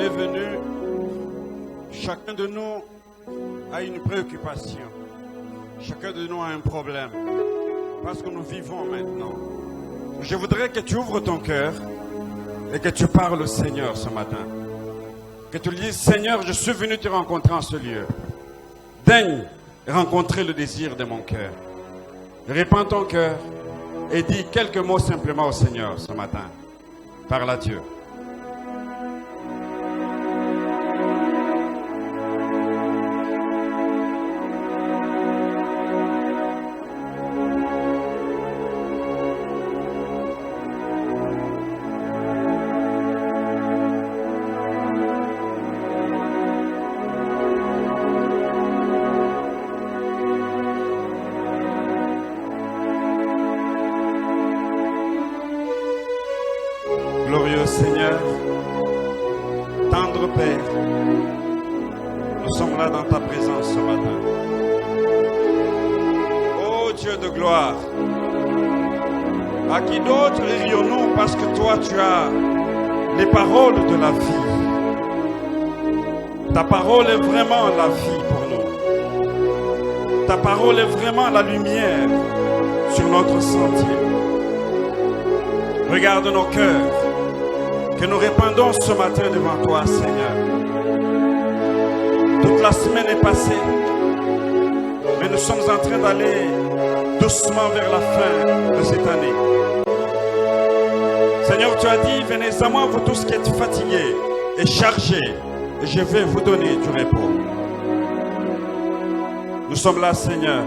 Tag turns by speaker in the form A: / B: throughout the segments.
A: est venu, chacun de nous a une préoccupation. Chacun de nous a un problème. Parce que nous vivons maintenant. Je voudrais que tu ouvres ton cœur et que tu parles au Seigneur ce matin. Que tu lui dises, Seigneur, je suis venu te rencontrer en ce lieu. Daigne rencontrer le désir de mon cœur. Répands ton cœur et dis quelques mots simplement au Seigneur ce matin. Parle à Dieu. Glorieux Seigneur, tendre Père, nous sommes là dans ta présence ce matin. Ô Dieu de gloire, à qui d'autre irions-nous parce que toi tu as les paroles de la vie. Ta parole est vraiment la vie pour nous. Ta parole est vraiment la lumière sur notre sentier. Regarde nos cœurs que nous répandons ce matin devant toi, Seigneur. Toute la semaine est passée, mais nous sommes en train d'aller doucement vers la fin de cette année. Seigneur, tu as dit, venez à moi, vous tous qui êtes fatigués et chargés, et je vais vous donner du repos. Nous sommes là, Seigneur.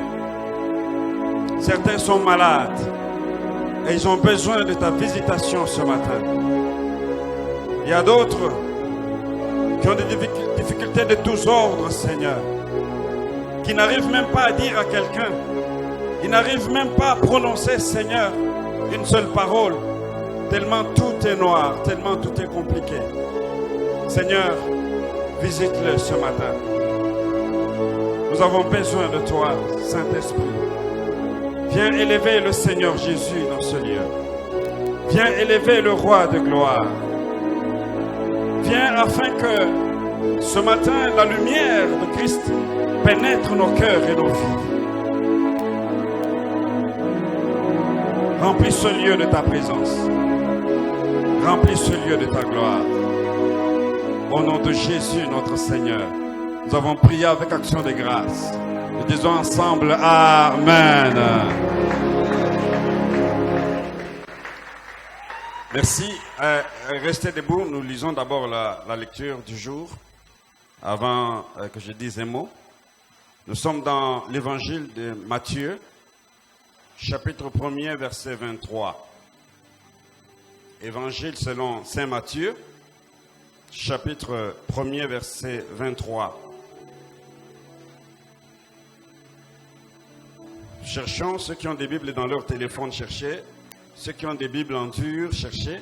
A: Certains sont malades et ils ont besoin de ta visitation ce matin. Il y a d'autres qui ont des difficultés de tous ordres, Seigneur, qui n'arrivent même pas à dire à quelqu'un, ils n'arrivent même pas à prononcer, Seigneur, une seule parole, tellement tout est noir, tellement tout est compliqué. Seigneur, visite-le ce matin. Nous avons besoin de toi, Saint-Esprit. Viens élever le Seigneur Jésus dans ce lieu. Viens élever le Roi de gloire. Viens afin que ce matin, la lumière de Christ pénètre nos cœurs et nos vies. Remplis ce lieu de ta présence. Remplis ce lieu de ta gloire. Au nom de Jésus, notre Seigneur, nous avons prié avec action de grâce. Nous disons ensemble Amen. Merci. Restez debout. Nous lisons d'abord la lecture du jour avant que je dise un mot. Nous sommes dans l'évangile de Matthieu, chapitre 1er, verset 23. Évangile selon Saint Matthieu, chapitre 1er, verset 23. Cherchons, ceux qui ont des Bibles dans leur téléphone, cherchez. Ceux qui ont des Bibles en dur, cherchez.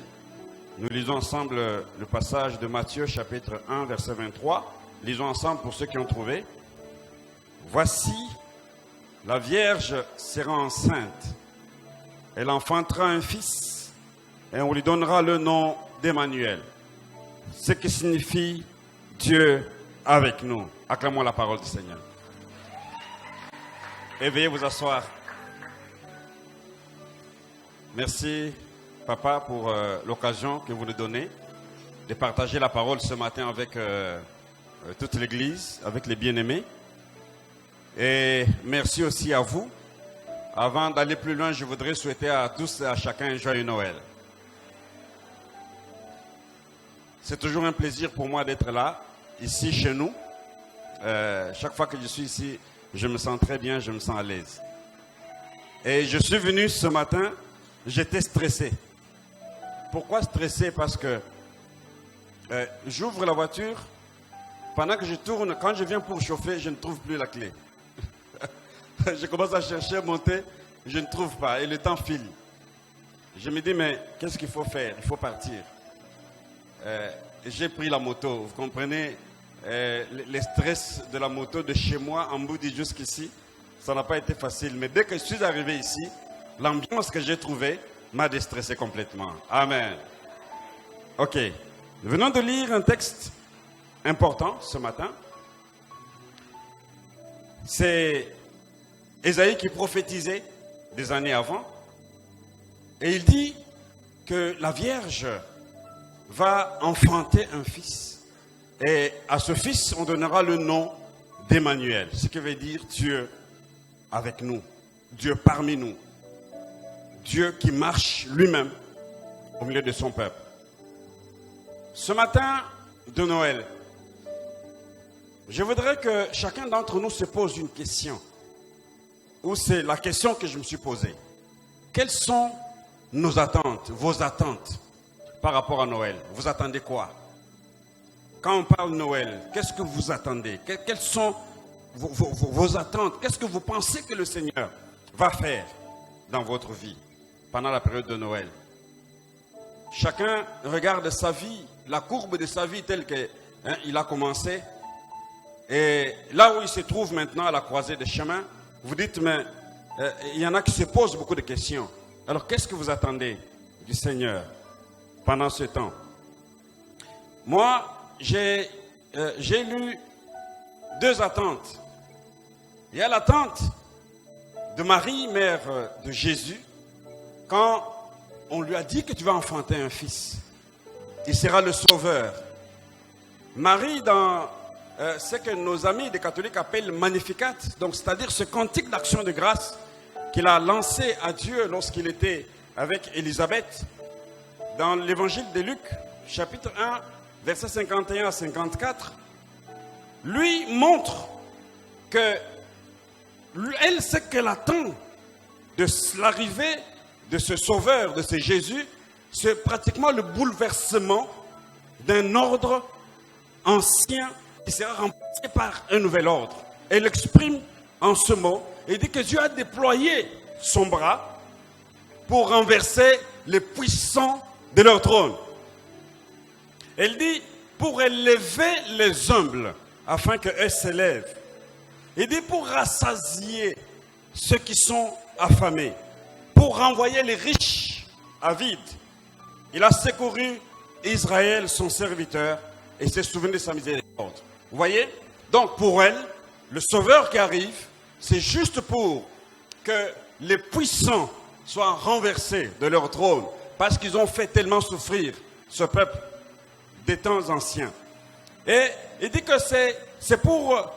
A: Nous lisons ensemble le passage de Matthieu, chapitre 1, verset 23. Lisons ensemble pour ceux qui ont trouvé. Voici, la Vierge sera enceinte. Elle enfantera un fils et on lui donnera le nom d'Emmanuel. Ce qui signifie Dieu avec nous. Acclamons la parole du Seigneur. Et veuillez vous asseoir. Merci, Papa, pour l'occasion que vous nous donnez de partager la parole ce matin avec toute l'Église, avec les bien-aimés. Et merci aussi à vous. Avant d'aller plus loin, je voudrais souhaiter à tous et à chacun un joyeux Noël. C'est toujours un plaisir pour moi d'être là, ici chez nous. Chaque fois que je suis ici, je me sens très bien, je me sens à l'aise. Et je suis venu ce matin, j'étais stressé. Pourquoi stressé? Parce que j'ouvre la voiture, pendant que je tourne, quand je viens pour chauffer, je ne trouve plus la clé. Je commence à chercher, monter, je ne trouve pas, et le temps file. Je me dis, mais qu'est-ce qu'il faut faire? Il faut partir. J'ai pris la moto, vous comprenez, les stress de la moto de chez moi en Boudi jusqu'ici, ça n'a pas été facile. Mais dès que je suis arrivé ici, l'ambiance que j'ai trouvée m'a déstressé complètement. Amen. Ok. Nous venons de lire un texte important ce matin. C'est Ésaïe qui prophétisait des années avant. Et il dit que la Vierge va enfanter un fils. Et à ce fils, on donnera le nom d'Emmanuel, ce qui veut dire Dieu avec nous, Dieu parmi nous, Dieu qui marche lui-même au milieu de son peuple. Ce matin de Noël, je voudrais que chacun d'entre nous se pose une question, ou c'est la question que je me suis posée. Quelles sont nos attentes, vos attentes par rapport à Noël? Vous attendez quoi? Quand on parle de Noël, qu'est-ce que vous attendez? Quelles sont vos attentes? Qu'est-ce que vous pensez que le Seigneur va faire dans votre vie pendant la période de Noël? Chacun regarde sa vie, la courbe de sa vie telle qu'il a commencé. Et là où il se trouve maintenant à la croisée des chemins, vous dites, mais il y en a qui se posent beaucoup de questions. Alors qu'est-ce que vous attendez du Seigneur pendant ce temps? Moi, j'ai lu deux attentes. Il y a l'attente de Marie, mère de Jésus, quand on lui a dit que tu vas enfanter un fils. Il sera le sauveur. Marie, dans ce que nos amis des catholiques appellent Magnificat, donc c'est-à-dire ce cantique d'action de grâce qu'il a lancé à Dieu lorsqu'il était avec Élisabeth, dans l'évangile de Luc, chapitre 1, versets 51 à 54, lui montre que elle sait qu'elle attend de l'arrivée de ce sauveur, de ce Jésus, c'est pratiquement le bouleversement d'un ordre ancien qui sera remplacé par un nouvel ordre. Elle exprime en ce mot, et dit que Dieu a déployé son bras pour renverser les puissants de leur trône. Elle dit, pour élever les humbles, afin qu'eux s'élèvent. Il dit, pour rassasier ceux qui sont affamés, pour renvoyer les riches à vide. Il a secouru Israël, son serviteur, et s'est souvenu de sa miséricorde. Vous voyez? Donc pour elle, le sauveur qui arrive, c'est juste pour que les puissants soient renversés de leur trône, parce qu'ils ont fait tellement souffrir ce peuple des temps anciens. Et il dit que c'est pour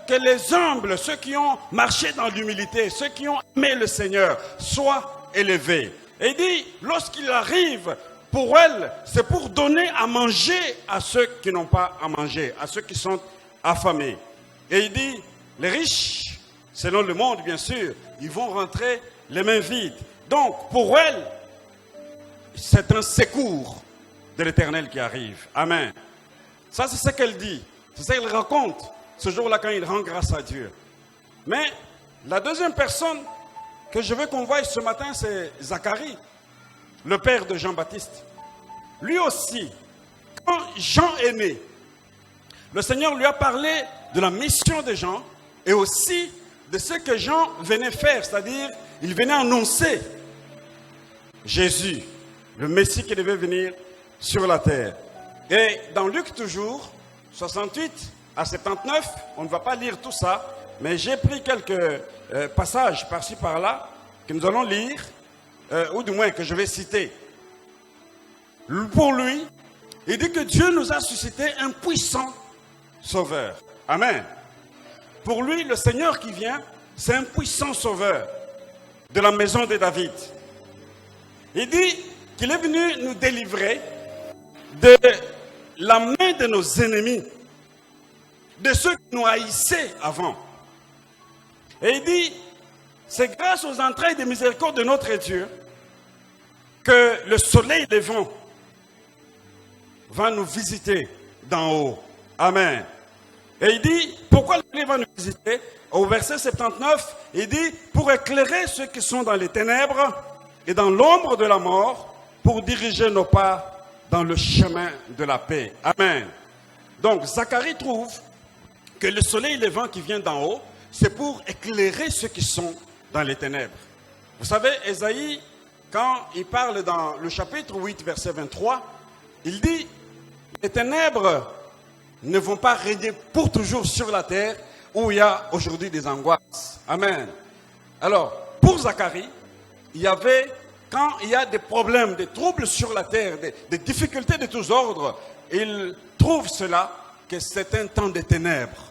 A: que les humbles, ceux qui ont marché dans l'humilité, ceux qui ont aimé le Seigneur, soient élevés. Et il dit, lorsqu'il arrive, pour elle, c'est pour donner à manger à ceux qui n'ont pas à manger, à ceux qui sont affamés. Et il dit, les riches, selon le monde bien sûr, ils vont rentrer les mains vides. Donc pour elle, c'est un secours de l'Éternel qui arrive. Amen. Ça c'est ce qu'elle dit, c'est ce qu'elle raconte ce jour-là quand il rend grâce à Dieu. Mais la deuxième personne que je veux qu'on voie ce matin, c'est Zacharie, le père de Jean-Baptiste. Lui aussi, quand Jean est né, le Seigneur lui a parlé de la mission de Jean et aussi de ce que Jean venait faire, c'est-à-dire il venait annoncer Jésus, le Messie qui devait venir sur la terre. Et dans Luc toujours, 68 à 79, on ne va pas lire tout ça, mais j'ai pris quelques passages par-ci par-là que nous allons lire, ou du moins que je vais citer. Pour lui, il dit que Dieu nous a suscité un puissant sauveur. Amen. Pour lui, le Seigneur qui vient, c'est un puissant sauveur de la maison de David. Il dit qu'il est venu nous délivrer de la main de nos ennemis, de ceux qui nous haïssaient avant. Et il dit, c'est grâce aux entrailles de miséricorde de notre Dieu que le soleil levant va nous visiter d'en haut. Amen. Et il dit, pourquoi le soleil va nous visiter? Au verset 79, il dit, pour éclairer ceux qui sont dans les ténèbres et dans l'ombre de la mort, pour diriger nos pas dans le chemin de la paix. Amen. Donc, Zacharie trouve que le soleil levant qui vient d'en haut, c'est pour éclairer ceux qui sont dans les ténèbres. Vous savez, Ésaïe, quand il parle dans le chapitre 8, verset 23, il dit, les ténèbres ne vont pas régner pour toujours sur la terre où il y a aujourd'hui des angoisses. Amen. Alors, pour Zacharie, il y avait, quand il y a des problèmes, des troubles sur la terre, des difficultés de tous ordres, il trouve cela, que c'est un temps de ténèbres.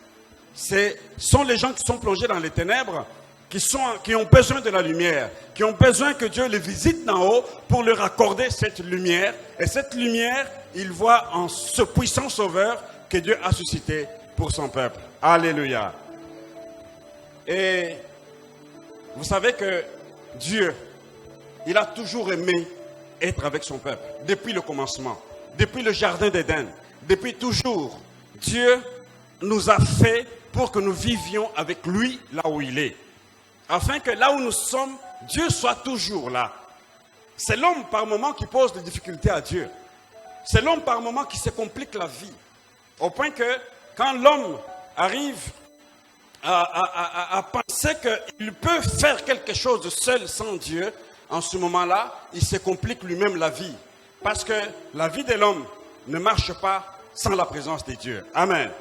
A: Ce sont les gens qui sont plongés dans les ténèbres, qui ont besoin de la lumière, qui ont besoin que Dieu les visite d'en haut pour leur accorder cette lumière. Et cette lumière, ils voient en ce puissant sauveur que Dieu a suscité pour son peuple. Alléluia. Et vous savez que Dieu, il a toujours aimé être avec son peuple, depuis le commencement, depuis le jardin d'Éden, depuis toujours. Dieu nous a fait pour que nous vivions avec lui là où il est. Afin que là où nous sommes, Dieu soit toujours là. C'est l'homme par moment qui pose des difficultés à Dieu. C'est l'homme par moment qui se complique la vie. Au point que quand l'homme arrive à penser qu'il peut faire quelque chose de seul sans Dieu, en ce moment-là, il se complique lui-même la vie. Parce que la vie de l'homme ne marche pas sans la présence de Dieu. Amen.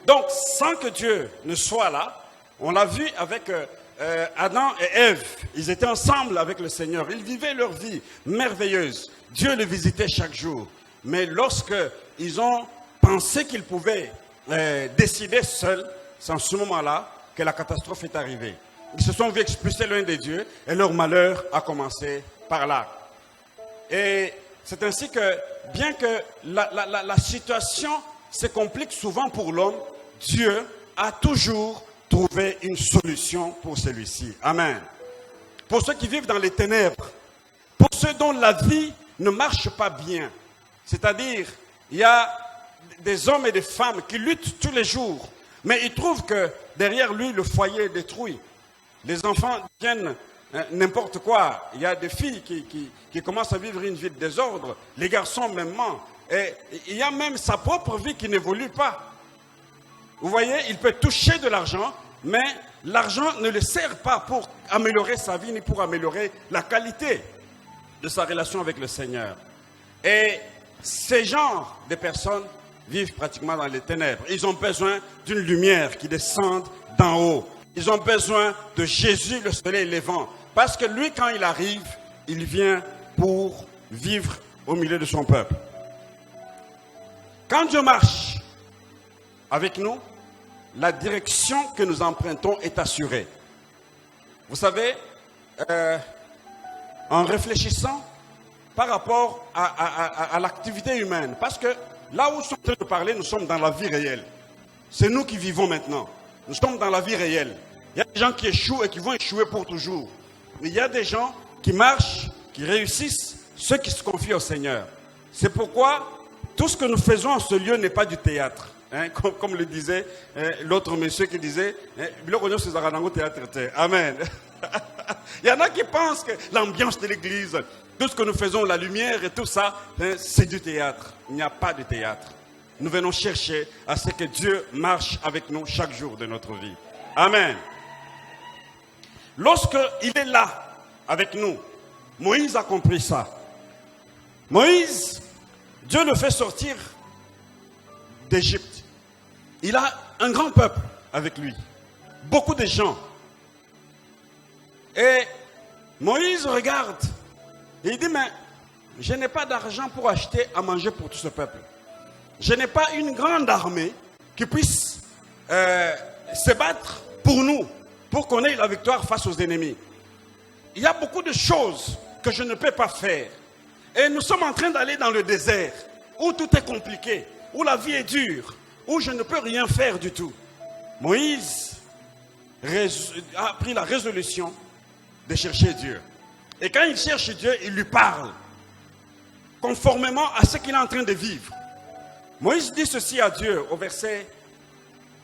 A: Donc, sans que Dieu ne soit là, on l'a vu avec Adam et Ève. Ils étaient ensemble avec le Seigneur. Ils vivaient leur vie merveilleuse. Dieu les visitait chaque jour. Mais lorsque ils ont pensé qu'ils pouvaient décider seuls, c'est en ce moment-là que la catastrophe est arrivée. Ils se sont vus expulser l'un des dieux et leur malheur a commencé par là. Et c'est ainsi que, bien que la situation se complique souvent pour l'homme, Dieu a toujours trouvé une solution pour celui-ci. Amen. Pour ceux qui vivent dans les ténèbres, pour ceux dont la vie ne marche pas bien, c'est-à-dire, il y a des hommes et des femmes qui luttent tous les jours, mais ils trouvent que derrière lui, le foyer est détruit. Les enfants deviennent n'importe quoi. Il y a des filles qui commencent à vivre une vie de désordre, les garçons mêmement. Et il y a même sa propre vie qui n'évolue pas. Vous voyez, il peut toucher de l'argent, mais l'argent ne le sert pas pour améliorer sa vie ni pour améliorer la qualité de sa relation avec le Seigneur. Et ces genres de personnes vivent pratiquement dans les ténèbres. Ils ont besoin d'une lumière qui descende d'en haut. Ils ont besoin de Jésus, le soleil levant. Parce que lui, quand il arrive, il vient pour vivre au milieu de son peuple. Quand Dieu marche avec nous, la direction que nous empruntons est assurée. Vous savez, en réfléchissant par rapport à l'activité humaine, parce que là où nous sommes en train de parler, nous sommes dans la vie réelle. C'est nous qui vivons maintenant. Nous sommes dans la vie réelle. Il y a des gens qui échouent et qui vont échouer pour toujours. Mais il y a des gens qui marchent, qui réussissent, ceux qui se confient au Seigneur. C'est pourquoi tout ce que nous faisons en ce lieu n'est pas du théâtre. Hein, comme le disait l'autre monsieur qui disait, Amen. Il y en a qui pensent que l'ambiance de l'église, tout ce que nous faisons, la lumière et tout ça, c'est du théâtre. Il n'y a pas de théâtre. Nous venons chercher à ce que Dieu marche avec nous chaque jour de notre vie. Amen. Lorsqu'il est là avec nous, Moïse a compris ça. Moïse, Dieu le fait sortir d'Égypte. Il a un grand peuple avec lui. Beaucoup de gens. Et Moïse regarde et il dit, mais je n'ai pas d'argent pour acheter à manger pour tout ce peuple. Je n'ai pas une grande armée qui puisse se battre pour nous, pour qu'on ait la victoire face aux ennemis. Il y a beaucoup de choses que je ne peux pas faire. Et nous sommes en train d'aller dans le désert, où tout est compliqué, où la vie est dure, où je ne peux rien faire du tout. Moïse a pris la résolution de chercher Dieu. Et quand il cherche Dieu, il lui parle, conformément à ce qu'il est en train de vivre. Moïse dit ceci à Dieu au verset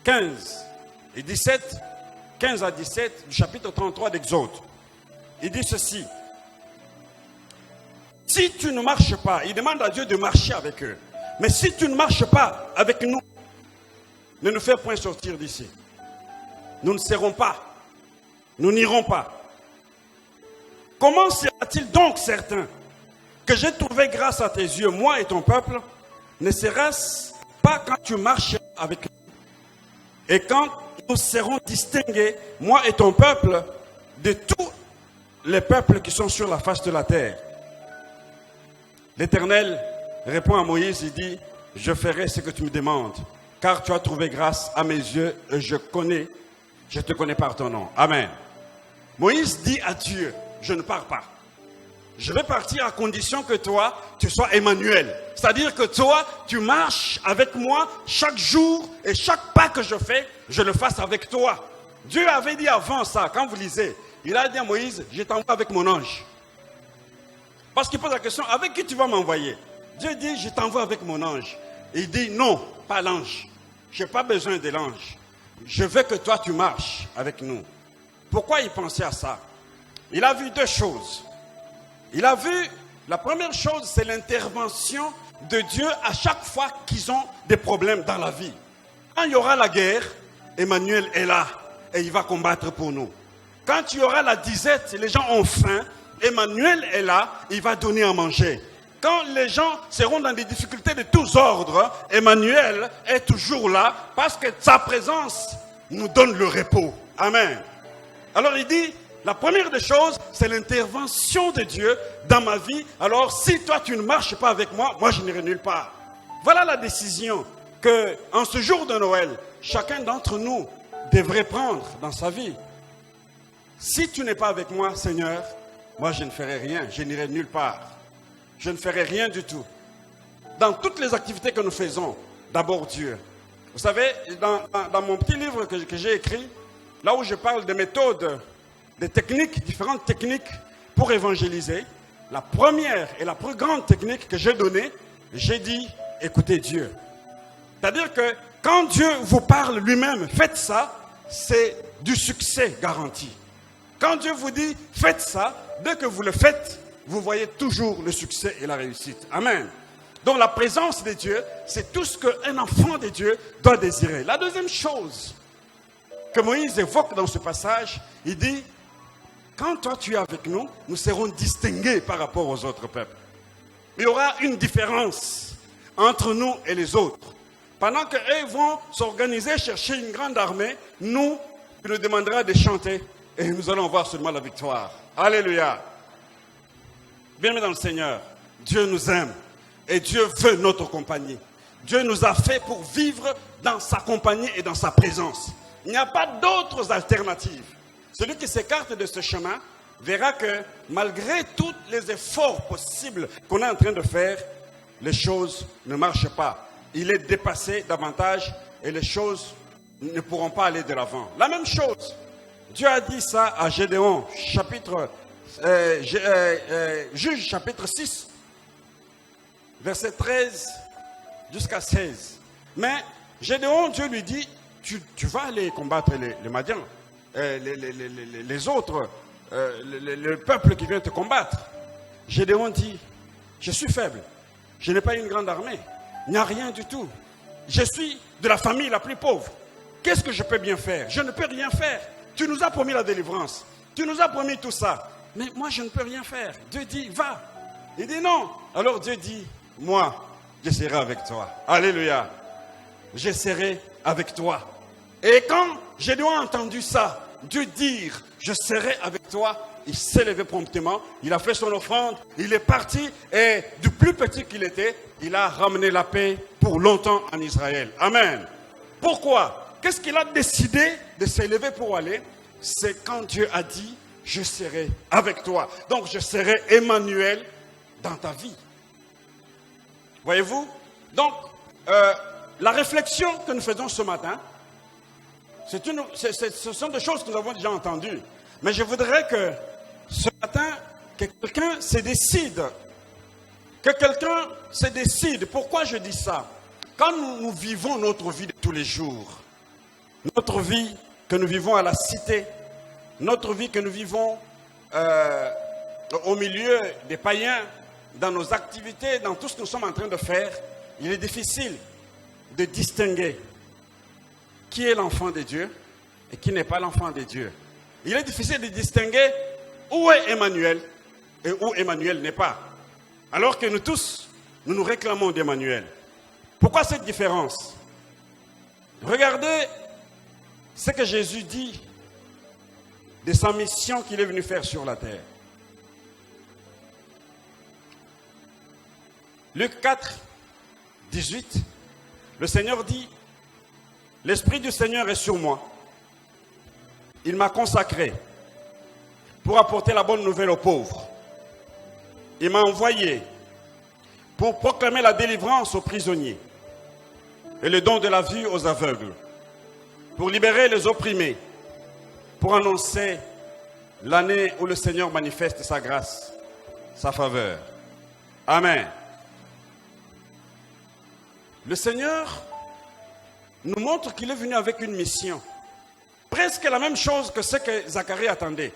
A: 15 et 17, 15 à 17 du chapitre 33 d'Exode. Il dit ceci. Si tu ne marches pas, il demande à Dieu de marcher avec eux. Mais si tu ne marches pas avec nous, ne nous fais point sortir d'ici. Nous ne serons pas. Nous n'irons pas. Comment sera-t-il donc certain que j'ai trouvé grâce à tes yeux, moi et ton peuple? Ne serait-ce pas pas quand tu marches avec nous. Et quand nous serons distingués, moi et ton peuple, de tous les peuples qui sont sur la face de la terre. L'Éternel répond à Moïse, il dit, je ferai ce que tu me demandes, car tu as trouvé grâce à mes yeux et je te connais par ton nom. Amen. Moïse dit à Dieu, je ne pars pas. Je vais partir à condition que toi, tu sois Emmanuel. C'est-à-dire que toi, tu marches avec moi chaque jour et chaque pas que je fais, je le fasse avec toi. Dieu avait dit avant ça, quand vous lisez, il a dit à Moïse, je t'envoie avec mon ange. Parce qu'il pose la question, avec qui tu vas m'envoyer? Dieu dit, je t'envoie avec mon ange. Il dit, non, pas l'ange. Je n'ai pas besoin de l'ange. Je veux que toi, tu marches avec nous. Pourquoi il pensait à ça? Il a vu deux choses. Il a vu, la première chose, c'est l'intervention de Dieu à chaque fois qu'ils ont des problèmes dans la vie. Quand il y aura la guerre, Emmanuel est là et il va combattre pour nous. Quand il y aura la disette, les gens ont faim, Emmanuel est là, il va donner à manger. Quand les gens seront dans des difficultés de tous ordres, Emmanuel est toujours là parce que sa présence nous donne le repos. Amen. Alors il dit, la première des choses, c'est l'intervention de Dieu dans ma vie. Alors si toi tu ne marches pas avec moi, moi je n'irai nulle part. Voilà la décision que, en ce jour de Noël, chacun d'entre nous devrait prendre dans sa vie. Si tu n'es pas avec moi, Seigneur, moi je ne ferai rien, je n'irai nulle part. Je ne ferai rien du tout. Dans toutes les activités que nous faisons, d'abord Dieu. Vous savez, dans mon petit livre que j'ai écrit, là où je parle des méthodes, des techniques, différentes techniques pour évangéliser, la première et la plus grande technique que j'ai donnée, j'ai dit, écoutez Dieu. C'est-à-dire que quand Dieu vous parle lui-même, faites ça, c'est du succès garanti. Quand Dieu vous dit, faites ça, dès que vous le faites, vous voyez toujours le succès et la réussite. Amen. Donc la présence de Dieu, c'est tout ce qu'un enfant de Dieu doit désirer. La deuxième chose que Moïse évoque dans ce passage, il dit, quand toi tu es avec nous, nous serons distingués par rapport aux autres peuples. Il y aura une différence entre nous et les autres. Pendant qu'eux vont s'organiser, chercher une grande armée, nous, tu nous demanderas de chanter et nous allons voir seulement la victoire. Alléluia. Bien-aimés dans le Seigneur, Dieu nous aime et Dieu veut notre compagnie. Dieu nous a fait pour vivre dans sa compagnie et dans sa présence. Il n'y a pas d'autres alternatives. Celui qui s'écarte de ce chemin verra que malgré tous les efforts possibles qu'on est en train de faire, les choses ne marchent pas. Il est dépassé davantage et les choses ne pourront pas aller de l'avant. La même chose, Dieu a dit ça à Gédéon, Juge chapitre 6, verset 13 jusqu'à 16. Mais Gédéon, Dieu lui dit, tu vas aller combattre les Madians, les autres, le peuple qui vient te combattre. Gédéon dit, je suis faible, je n'ai pas une grande armée, il n'y a rien du tout. Je suis de la famille la plus pauvre. Qu'est-ce que je peux bien faire? Je ne peux rien faire. Tu nous as promis la délivrance, tu nous as promis tout ça. Mais moi, je ne peux rien faire. Dieu dit, va. Il dit non. Alors Dieu dit, moi, je serai avec toi. Alléluia. Je serai avec toi. Et quand Gédéon a entendu ça, Dieu dire, je serai avec toi, il s'est levé promptement, il a fait son offrande, il est parti et du plus petit qu'il était, il a ramené la paix pour longtemps en Israël. Amen. Pourquoi? Qu'est-ce qu'il a décidé de s'élever pour aller? C'est quand Dieu a dit, je serai avec toi. Donc je serai Emmanuel dans ta vie. Voyez-vous? Donc, la réflexion que nous faisons ce matin, ce sont des choses que nous avons déjà entendues. Mais je voudrais que ce matin, que quelqu'un se décide. Que quelqu'un se décide. Pourquoi je dis ça? Quand nous vivons notre vie de tous les jours, notre vie que nous vivons à la cité, notre vie que nous vivons au milieu des païens, dans nos activités, dans tout ce que nous sommes en train de faire, il est difficile de distinguer qui est l'enfant de Dieu et qui n'est pas l'enfant de Dieu. Il est difficile de distinguer où est Emmanuel et où Emmanuel n'est pas. Alors que nous tous, nous nous réclamons d'Emmanuel. Pourquoi cette différence? Regardez ce que Jésus dit de sa mission qu'il est venu faire sur la terre. Luc 4, 18, le Seigneur dit, « L'Esprit du Seigneur est sur moi. Il m'a consacré pour apporter la bonne nouvelle aux pauvres. Il m'a envoyé pour proclamer la délivrance aux prisonniers et le don de la vue aux aveugles, pour libérer les opprimés, pour annoncer l'année où le Seigneur manifeste sa grâce, sa faveur. » Amen. Le Seigneur nous montre qu'il est venu avec une mission. Presque la même chose que ce que Zacharie attendait.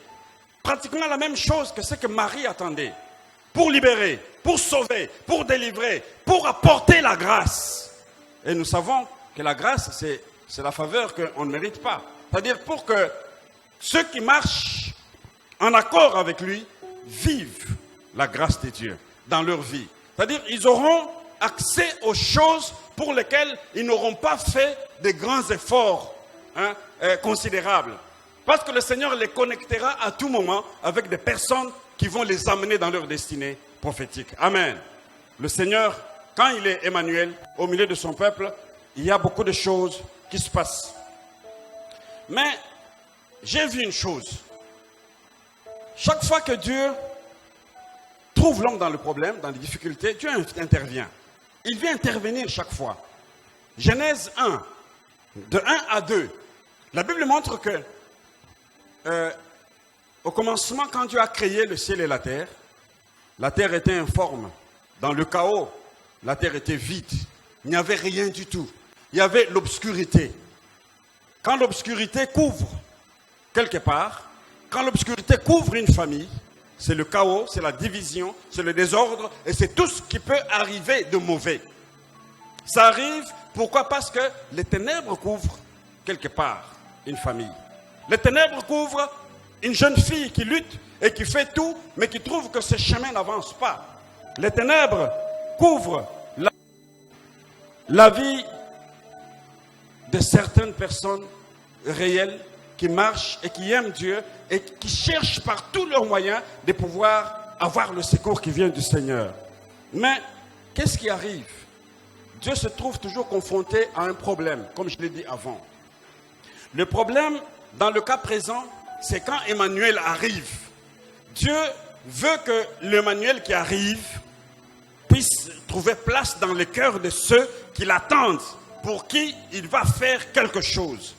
A: Pratiquement la même chose que ce que Marie attendait. Pour libérer, pour sauver, pour délivrer, pour apporter la grâce. Et nous savons que la grâce, c'est la faveur qu'on ne mérite pas. C'est-à-dire pour que ceux qui marchent en accord avec lui vivent la grâce de Dieu dans leur vie. C'est-à-dire ils auront accès aux choses pour lesquelles ils n'auront pas fait de grands efforts considérables. Parce que le Seigneur les connectera à tout moment avec des personnes qui vont les amener dans leur destinée prophétique. Amen. Le Seigneur, quand il est Emmanuel, au milieu de son peuple, il y a beaucoup de choses qui se passent. Mais j'ai vu une chose. Chaque fois que Dieu trouve l'homme dans le problème, dans les difficultés, Dieu intervient. Il vient intervenir chaque fois. Genèse 1, de 1 à 2. La Bible montre que au commencement, quand Dieu a créé le ciel et la terre était informe. Dans le chaos, la terre était vide. Il n'y avait rien du tout. Il y avait l'obscurité. Quand l'obscurité couvre quelque part, quand l'obscurité couvre une famille, c'est le chaos, c'est la division, c'est le désordre et c'est tout ce qui peut arriver de mauvais. Ça arrive, pourquoi? Parce que les ténèbres couvrent quelque part une famille. Les ténèbres couvrent une jeune fille qui lutte et qui fait tout, mais qui trouve que ce chemin n'avance pas. Les ténèbres couvrent la vie de certaines personnes réelles qui marchent et qui aiment Dieu et qui cherchent par tous leurs moyens de pouvoir avoir le secours qui vient du Seigneur. Mais qu'est-ce qui arrive? Dieu se trouve toujours confronté à un problème, comme je l'ai dit avant. Le problème, dans le cas présent, c'est quand Emmanuel arrive. Dieu veut que l'Emmanuel qui arrive puisse trouver place dans le cœur de ceux qui l'attendent, pour qui il va faire quelque chose.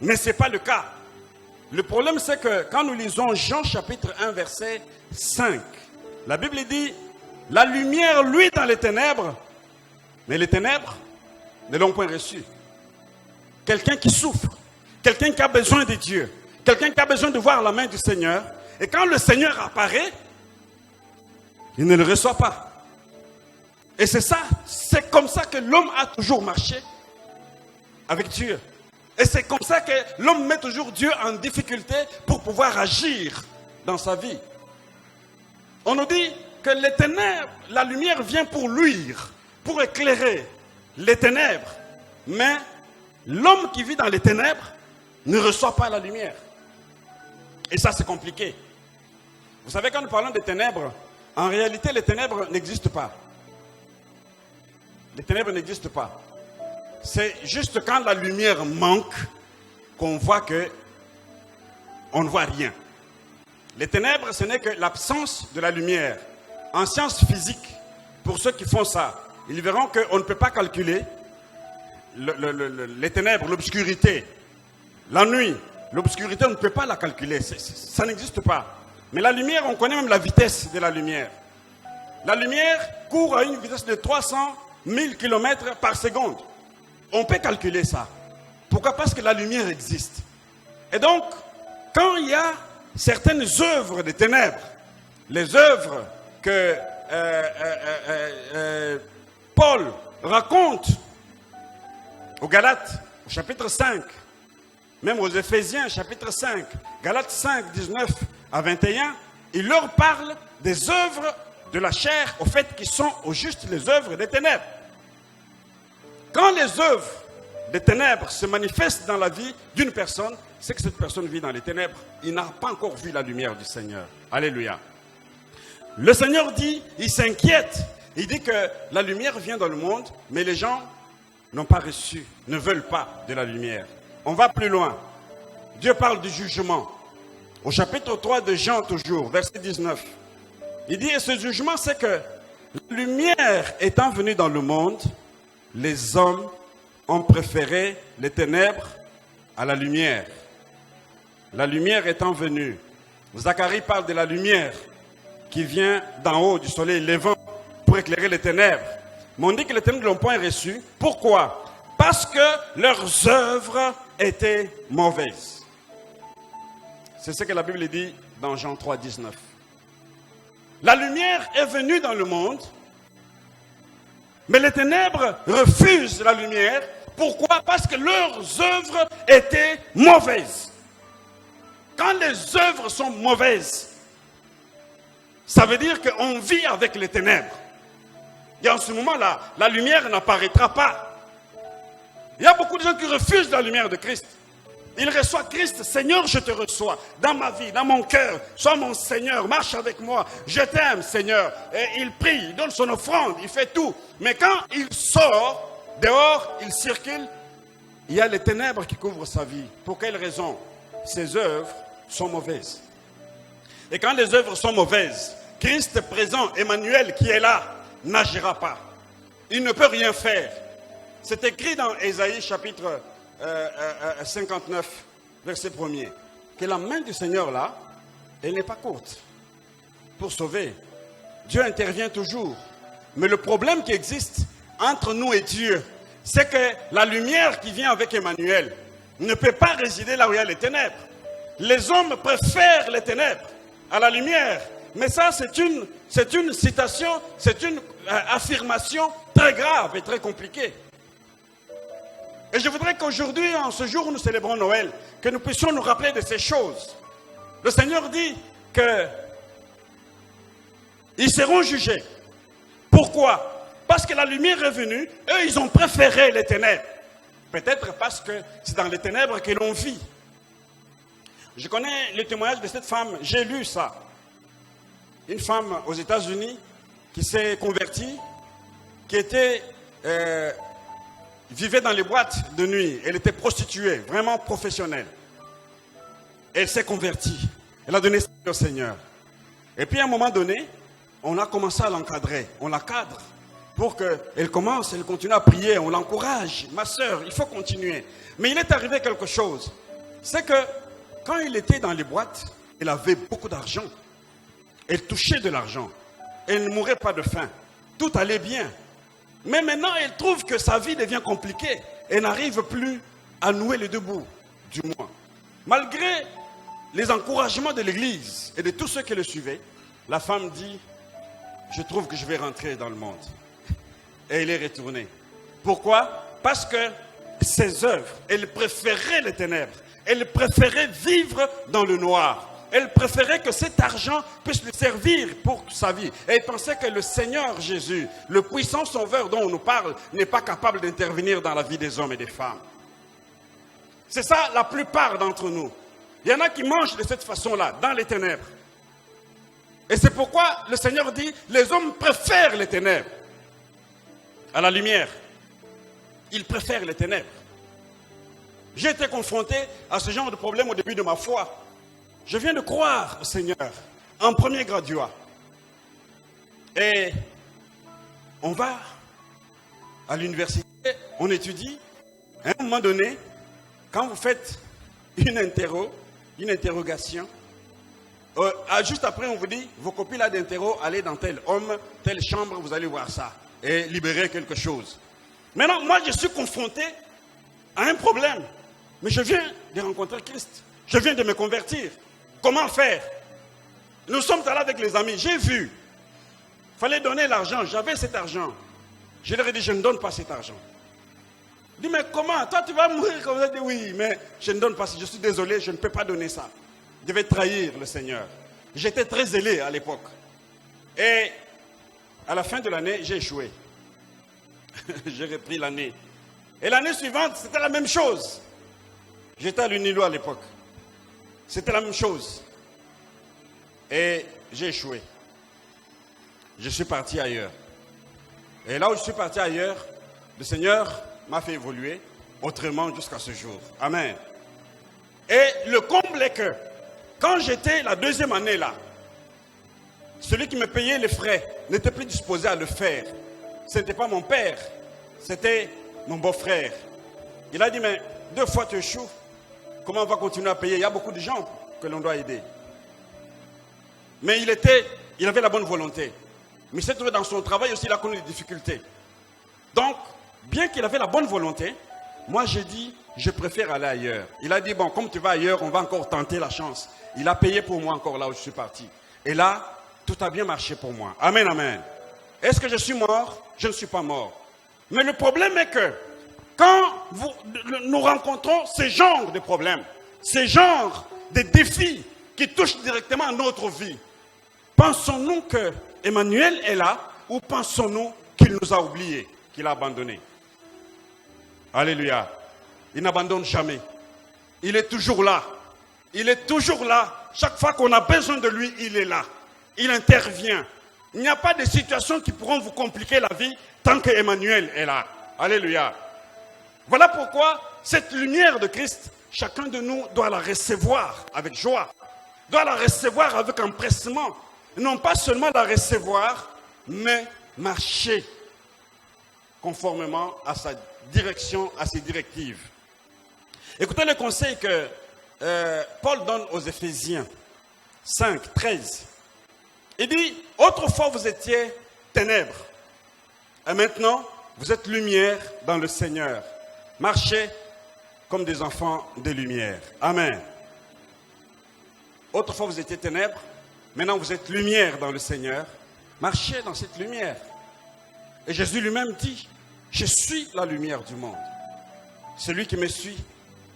A: Mais ce n'est pas le cas. Le problème, c'est que quand nous lisons Jean chapitre 1, verset 5, la Bible dit, la lumière luit dans les ténèbres, mais les ténèbres ne l'ont point reçu. Quelqu'un qui souffre, quelqu'un qui a besoin de Dieu, quelqu'un qui a besoin de voir la main du Seigneur, et quand le Seigneur apparaît, il ne le reçoit pas. Et c'est comme ça que l'homme a toujours marché avec Dieu. Et c'est comme ça que l'homme met toujours Dieu en difficulté pour pouvoir agir dans sa vie. On nous dit que les ténèbres, la lumière vient pour luire, pour éclairer les ténèbres. Mais l'homme qui vit dans les ténèbres ne reçoit pas la lumière. Et ça, c'est compliqué. Vous savez, quand nous parlons des ténèbres, en réalité, les ténèbres n'existent pas. Les ténèbres n'existent pas. C'est juste quand la lumière manque qu'on voit que on ne voit rien. Les ténèbres, ce n'est que l'absence de la lumière. En sciences physiques, pour ceux qui font ça, ils verront qu'on ne peut pas calculer les ténèbres, l'obscurité. La nuit, l'obscurité, on ne peut pas la calculer. Ça n'existe pas. Mais la lumière, on connaît même la vitesse de la lumière. La lumière court à une vitesse de 300 000 km par seconde. On peut calculer ça. Pourquoi? Parce que la lumière existe. Et donc, quand il y a certaines œuvres de ténèbres, les œuvres que Paul raconte aux Galates, au chapitre 5, même aux Éphésiens, chapitre 5, Galates 5, 19 à 21, il leur parle des œuvres de la chair, au fait, qui sont au juste les œuvres des ténèbres. Quand les œuvres des ténèbres se manifestent dans la vie d'une personne, c'est que cette personne vit dans les ténèbres. Il n'a pas encore vu la lumière du Seigneur. Alléluia. Le Seigneur dit, il s'inquiète. Il dit que la lumière vient dans le monde, mais les gens n'ont pas reçu, ne veulent pas de la lumière. On va plus loin. Dieu parle du jugement. Au chapitre 3 de Jean toujours, verset 19. Il dit, et ce jugement, c'est que la lumière étant venue dans le monde, les hommes ont préféré les ténèbres à la lumière. La lumière étant venue. Zacharie parle de la lumière qui vient d'en haut du soleil levant pour éclairer les ténèbres. Mais on dit que les ténèbres ne l'ont point reçu. Pourquoi? Parce que leurs œuvres étaient mauvaises. C'est ce que la Bible dit dans Jean 3, 19. La lumière est venue dans le monde, mais les ténèbres refusent la lumière. Pourquoi? Parce que leurs œuvres étaient mauvaises. Quand les œuvres sont mauvaises, ça veut dire qu'on vit avec les ténèbres. Et en ce moment-là, la lumière n'apparaîtra pas. Il y a beaucoup de gens qui refusent la lumière de Christ. Ils reçoivent Christ. Seigneur, je te reçois dans ma vie, dans mon cœur. Sois mon Seigneur, marche avec moi. Je t'aime, Seigneur. Et il prie, il donne son offrande, il fait tout. Mais quand il sort, dehors, il circule, il y a les ténèbres qui couvrent sa vie. Pour quelle raison? Ses œuvres sont mauvaises. Et quand les œuvres sont mauvaises, Christ présent, Emmanuel qui est là, n'agira pas. Il ne peut rien faire. C'est écrit dans Ésaïe chapitre 59, verset 1er, que la main du Seigneur là, elle n'est pas courte pour sauver. Dieu intervient toujours. Mais le problème qui existe entre nous et Dieu, c'est que la lumière qui vient avec Emmanuel ne peut pas résider là où il y a les ténèbres. Les hommes préfèrent les ténèbres à la lumière. Mais ça, c'est une citation, c'est une affirmation très grave et très compliquée. Et je voudrais qu'aujourd'hui, en ce jour où nous célébrons Noël, que nous puissions nous rappeler de ces choses. Le Seigneur dit que ils seront jugés. Pourquoi? Parce que la lumière est venue, eux, ils ont préféré les ténèbres. Peut-être parce que c'est dans les ténèbres que l'on vit. Je connais le témoignage de cette femme, j'ai lu ça. Une femme aux États-Unis qui s'est convertie, qui était... vivait dans les boîtes de nuit. Elle était prostituée, vraiment professionnelle. Elle s'est convertie. Elle a donné sa vie au Seigneur. Et puis à un moment donné, on a commencé à l'encadrer. On la cadre pour qu'elle commence, elle continue à prier. On l'encourage. Ma sœur, il faut continuer. Mais il est arrivé quelque chose. C'est que quand elle était dans les boîtes, elle avait beaucoup d'argent. Elle touchait de l'argent. Elle ne mourait pas de faim. Tout allait bien. Mais maintenant, elle trouve que sa vie devient compliquée. Elle n'arrive plus à nouer les deux bouts du mois. Malgré les encouragements de l'église et de tous ceux qui le suivaient, la femme dit, je trouve que je vais rentrer dans le monde. Et elle est retournée. Pourquoi? Parce que ses œuvres, elle préférait les ténèbres. Elle préférait vivre dans le noir. Elle préférait que cet argent puisse lui servir pour sa vie. Et elle pensait que le Seigneur Jésus, le puissant sauveur dont on nous parle, n'est pas capable d'intervenir dans la vie des hommes et des femmes. C'est ça la plupart d'entre nous. Il y en a qui mangent de cette façon-là, dans les ténèbres. Et c'est pourquoi le Seigneur dit, les hommes préfèrent les ténèbres à la lumière. Ils préfèrent les ténèbres. J'ai été confronté à ce genre de problème au début de ma foi. Je viens de croire au Seigneur en premier graduat. Et on va à l'université, on étudie. À un moment donné, quand vous faites une interrogation, juste après on vous dit, vos copies là d'interro, allez dans tel homme, telle chambre, vous allez voir ça. Et libérer quelque chose. Maintenant, moi je suis confronté à un problème. Mais je viens de rencontrer Christ. Je viens de me convertir. Comment faire? Nous sommes allés avec les amis. J'ai vu. Il fallait donner l'argent. J'avais cet argent. Je leur ai dit, je ne donne pas cet argent. Je dis, mais comment? Toi, tu vas mourir comme ça? Je dis, oui, mais je ne donne pas. Je suis désolé, je ne peux pas donner ça. Je devais trahir le Seigneur. J'étais très zélé à l'époque. Et à la fin de l'année, j'ai échoué. J'ai repris l'année. Et l'année suivante, c'était la même chose. J'étais à l'UNILO à l'époque. C'était la même chose. Et j'ai échoué. Je suis parti ailleurs. Et là où je suis parti ailleurs, le Seigneur m'a fait évoluer autrement jusqu'à ce jour. Amen. Et le comble est que, quand j'étais la deuxième année là, celui qui me payait les frais n'était plus disposé à le faire. Ce n'était pas mon père, c'était mon beau-frère. Il a dit, mais 2 fois tu échoues, comment on va continuer à payer? Il y a beaucoup de gens que l'on doit aider. Mais il avait la bonne volonté. Mais il s'est trouvé dans son travail aussi, il a connu des difficultés. Donc, bien qu'il avait la bonne volonté, moi j'ai dit, je préfère aller ailleurs. Il a dit, bon, comme tu vas ailleurs, on va encore tenter la chance. Il a payé pour moi encore là où je suis parti. Et là, tout a bien marché pour moi. Amen, amen. Est-ce que je suis mort? Je ne suis pas mort. Mais le problème est que, quand nous rencontrons ces genres de problèmes, ces genres de défis qui touchent directement à notre vie, pensons-nous que Emmanuel est là ou pensons-nous qu'il nous a oubliés, qu'il a abandonnés? Alléluia. Il n'abandonne jamais. Il est toujours là. Il est toujours là. Chaque fois qu'on a besoin de lui, il est là. Il intervient. Il n'y a pas de situations qui pourront vous compliquer la vie tant que Emmanuel est là. Alléluia. Voilà pourquoi cette lumière de Christ, chacun de nous doit la recevoir avec joie. Doit la recevoir avec empressement. Non pas seulement la recevoir, mais marcher conformément à sa direction, à ses directives. Écoutez le conseil que Paul donne aux Éphésiens 5, 13. Il dit, autrefois vous étiez ténèbres, et maintenant vous êtes lumière dans le Seigneur. Marchez comme des enfants de lumière. Amen. Autrefois vous étiez ténèbres, maintenant vous êtes lumière dans le Seigneur. Marchez dans cette lumière. Et Jésus lui-même dit, je suis la lumière du monde. Celui qui me suit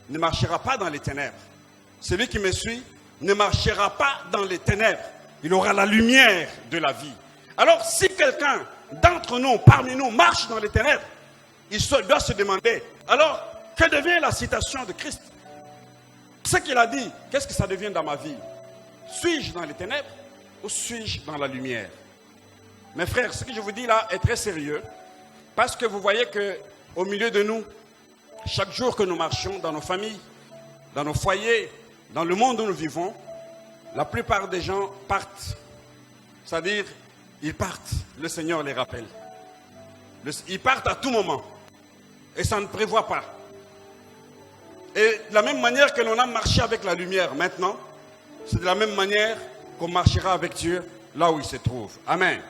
A: ne marchera pas dans les ténèbres. Celui qui me suit ne marchera pas dans les ténèbres. Il aura la lumière de la vie. Alors, si quelqu'un d'entre nous, parmi nous, marche dans les ténèbres, il doit se demander, alors, que devient la citation de Christ? Ce qu'il a dit, qu'est-ce que ça devient dans ma vie? Suis-je dans les ténèbres ou suis-je dans la lumière? Mes frères, ce que je vous dis là est très sérieux, parce que vous voyez qu'au milieu de nous, chaque jour que nous marchons dans nos familles, dans nos foyers, dans le monde où nous vivons, la plupart des gens partent. C'est-à-dire, ils partent, le Seigneur les rappelle. Ils partent à tout moment. Et ça ne prévoit pas. Et de la même manière que l'on a marché avec la lumière maintenant, c'est de la même manière qu'on marchera avec Dieu là où il se trouve. Amen.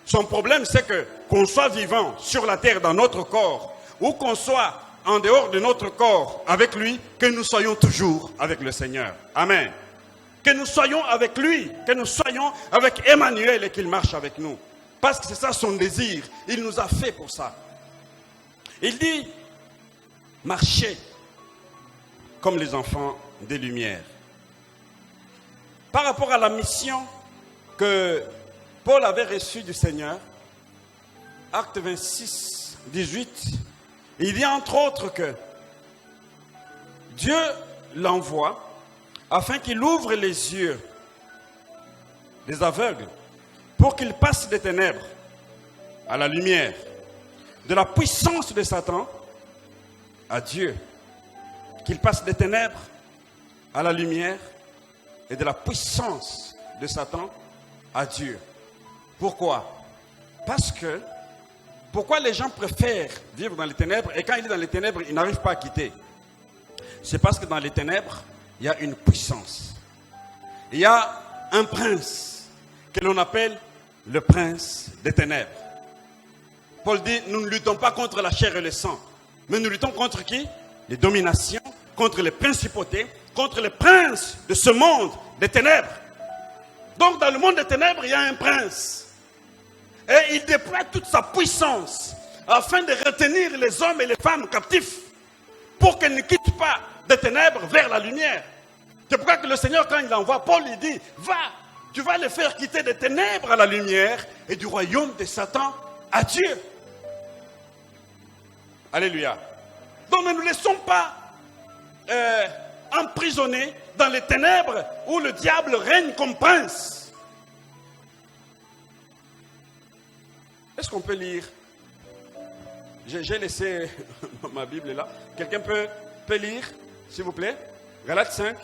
A: Son problème, c'est que qu'on soit vivant sur la terre dans notre corps, ou qu'on soit en dehors de notre corps avec lui, que nous soyons toujours avec le Seigneur. Amen. Que nous soyons avec lui, que nous soyons avec Emmanuel et qu'il marche avec nous. Parce que c'est ça son désir. Il nous a fait pour ça. Il dit, marchez comme les enfants des Lumières. Par rapport à la mission que Paul avait reçue du Seigneur, Acte 26, 18, il dit entre autres que Dieu l'envoie afin qu'il ouvre les yeux des aveugles pour qu'ils passent des ténèbres à la lumière, de la puissance de Satan à Dieu, qu'ils passent des ténèbres à la lumière et de la puissance de Satan à Dieu. Pourquoi? Parce que, pourquoi les gens préfèrent vivre dans les ténèbres et quand il est dans les ténèbres, ils n'arrivent pas à quitter? C'est parce que dans les ténèbres, il y a une puissance. Il y a un prince que l'on appelle le prince des ténèbres. Paul dit, nous ne luttons pas contre la chair et le sang, mais nous luttons contre qui? Les dominations, contre les principautés, contre les princes de ce monde des ténèbres. Donc dans le monde des ténèbres, il y a un prince. Et il déploie toute sa puissance afin de retenir les hommes et les femmes captifs pour qu'ils ne quittent pas des ténèbres vers la lumière. C'est pourquoi que le Seigneur, quand il envoie Paul, il dit, va, tu vas les faire quitter des ténèbres à la lumière et du royaume de Satan à Dieu. Alléluia. Donc ne nous laissons pas emprisonnés dans les ténèbres où le diable règne comme prince. Est-ce qu'on peut lire? J'ai laissé ma Bible là. Quelqu'un peut lire, s'il vous plaît? Galates 5.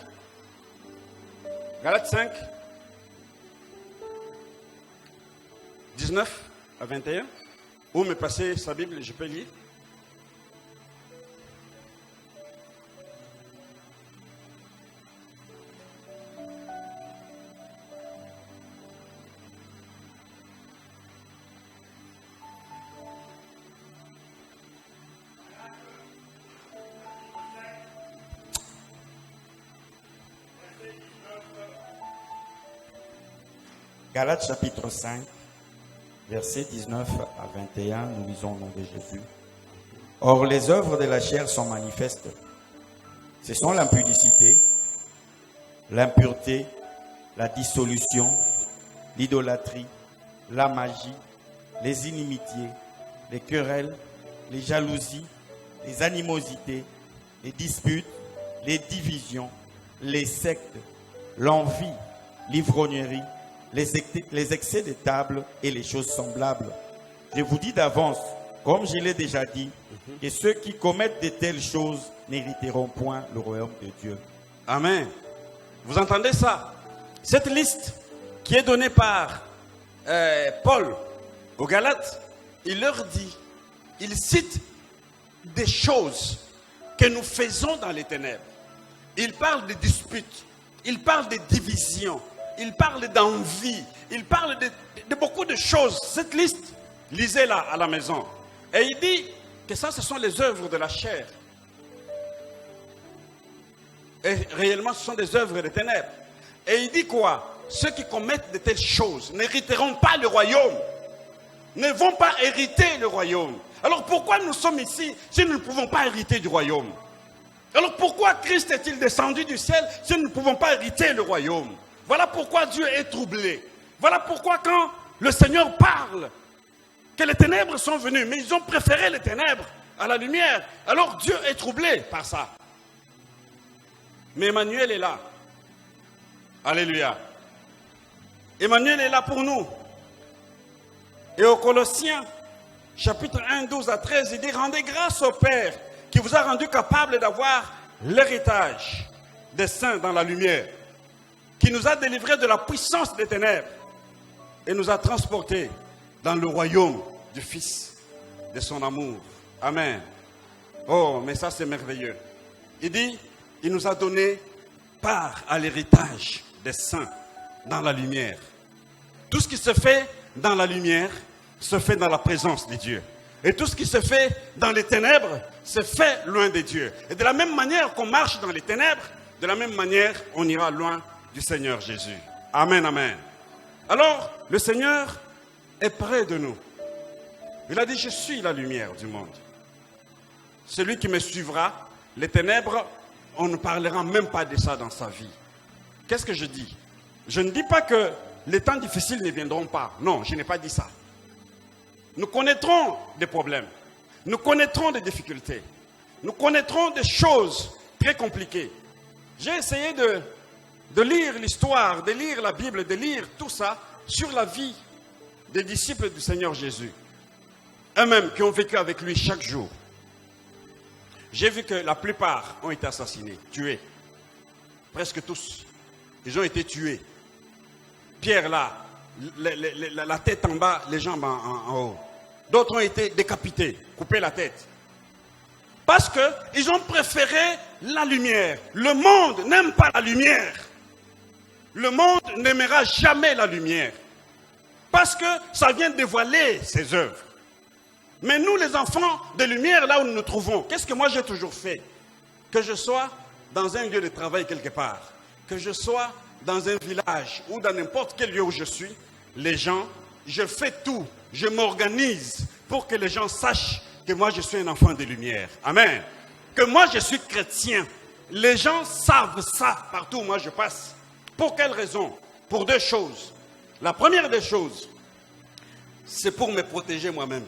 A: Galates 5. 19 à 21. Ou me passer sa Bible, je peux lire.
B: Galates chapitre 5, versets 19 à 21, nous lisons au nom de Jésus. Or, les œuvres de la chair sont manifestes. Ce sont l'impudicité, l'impureté, la dissolution, l'idolâtrie, la magie, les inimitiés, les querelles, les jalousies, les animosités, les disputes, les divisions, les sectes, l'envie, l'ivrognerie, les excès de table et les choses semblables. Je vous dis d'avance, comme je l'ai déjà dit, que ceux qui commettent de telles choses n'hériteront point le royaume de Dieu.
A: Amen. Vous entendez ça? Cette liste qui est donnée par Paul aux Galates, il leur dit, il cite des choses que nous faisons dans les ténèbres. Il parle de disputes, il parle de divisions, il parle d'envie, il parle de beaucoup de choses. Cette liste, lisez-la à la maison. Et il dit que ça, ce sont les œuvres de la chair. Et réellement, ce sont des œuvres des ténèbres. Et il dit quoi? Ceux qui commettent de telles choses n'hériteront pas le royaume. Ne vont pas hériter le royaume. Alors pourquoi nous sommes ici si nous ne pouvons pas hériter du royaume? Alors pourquoi Christ est-il descendu du ciel si nous ne pouvons pas hériter le royaume? Voilà pourquoi Dieu est troublé. Voilà pourquoi quand le Seigneur parle, que les ténèbres sont venues, mais ils ont préféré les ténèbres à la lumière. Alors Dieu est troublé par ça. Mais Emmanuel est là. Alléluia. Emmanuel est là pour nous. Et aux Colossiens, chapitre 1, 12 à 13, il dit, rendez grâce au Père qui vous a rendu capable d'avoir l'héritage des saints dans la lumière, qui nous a délivrés de la puissance des ténèbres et nous a transportés dans le royaume du Fils de son amour. Amen. Oh, mais ça c'est merveilleux. Il dit, il nous a donné part à l'héritage des saints dans la lumière. Tout ce qui se fait dans la lumière se fait dans la présence de Dieu. Et tout ce qui se fait dans les ténèbres se fait loin de Dieu. Et de la même manière qu'on marche dans les ténèbres, de la même manière on ira loin du Seigneur Jésus. Amen, amen. Alors, le Seigneur est près de nous. Il a dit, je suis la lumière du monde. Celui qui me suivra, les ténèbres, on ne parlera même pas de ça dans sa vie. Qu'est-ce que je dis? Je ne dis pas que les temps difficiles ne viendront pas. Non, je n'ai pas dit ça. Nous connaîtrons des problèmes. Nous connaîtrons des difficultés. Nous connaîtrons des choses très compliquées. J'ai essayé de lire l'histoire, de lire la Bible, de lire tout ça sur la vie des disciples du Seigneur Jésus. Eux-mêmes qui ont vécu avec lui chaque jour. J'ai vu que la plupart ont été assassinés, tués. Presque tous. Ils ont été tués. Pierre là, la tête en bas, les jambes en haut. D'autres ont été décapités, coupés la tête. Parce qu'ils ont préféré la lumière. Le monde n'aime pas la lumière. Le monde n'aimera jamais la lumière. Parce que ça vient dévoiler ses œuvres. Mais nous, les enfants de lumière, là où nous nous trouvons, qu'est-ce que moi j'ai toujours fait? Que je sois dans un lieu de travail quelque part, que je sois dans un village ou dans n'importe quel lieu où je suis, les gens, je fais tout, je m'organise pour que les gens sachent que moi je suis un enfant de lumière. Amen. Que moi je suis chrétien. Les gens savent ça partout où moi je passe. Pour quelle raison? Pour deux choses. La première des choses, c'est pour me protéger moi-même.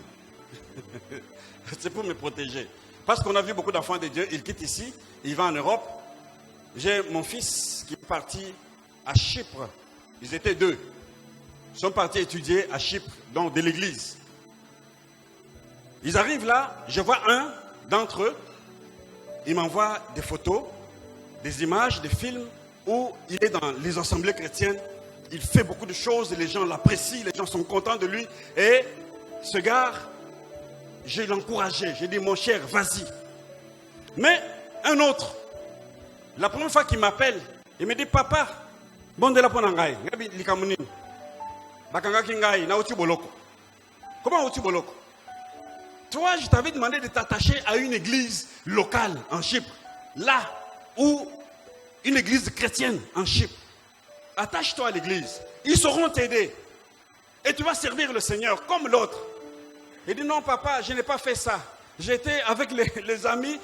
A: C'est pour me protéger. Parce qu'on a vu beaucoup d'enfants de Dieu, ils quittent ici, ils vont en Europe. J'ai mon fils qui est parti à Chypre. Ils étaient 2. Ils sont partis étudier à Chypre, donc de l'église. Ils arrivent là, je vois un d'entre eux, il m'envoie des photos, des images, des films où il est dans les assemblées chrétiennes. Il fait beaucoup de choses, les gens l'apprécient, les gens sont contents de lui. Et ce gars, je l'ai encouragé, j'ai dit mon cher, vas-y. Mais un autre, la première fois qu'il m'appelle, il me dit papa, bon de la ponangai, comment au Boloko? Toi, je t'avais demandé de t'attacher à une église locale en Chypre, là où une église chrétienne en Chypre. Attache-toi à l'église, ils sauront t'aider et tu vas servir le Seigneur comme l'autre. Il dit non papa, je n'ai pas fait ça. J'étais avec les amis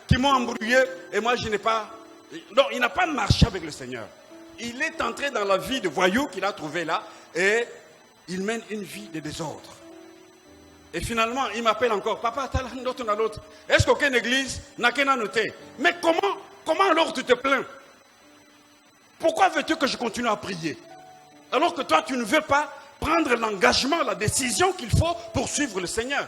A: qui m'ont embrouillé et moi je n'ai pas... Non, il n'a pas marché avec le Seigneur. Il est entré dans la vie de voyou qu'il a trouvé là et il mène une vie de désordre. Et finalement, il m'appelle encore. Papa, est-ce qu'aucune église n'a qu'un noté? Mais comment alors tu te plains? Pourquoi veux-tu que je continue à prier? Alors que toi, tu ne veux pas prendre l'engagement, la décision qu'il faut pour suivre le Seigneur.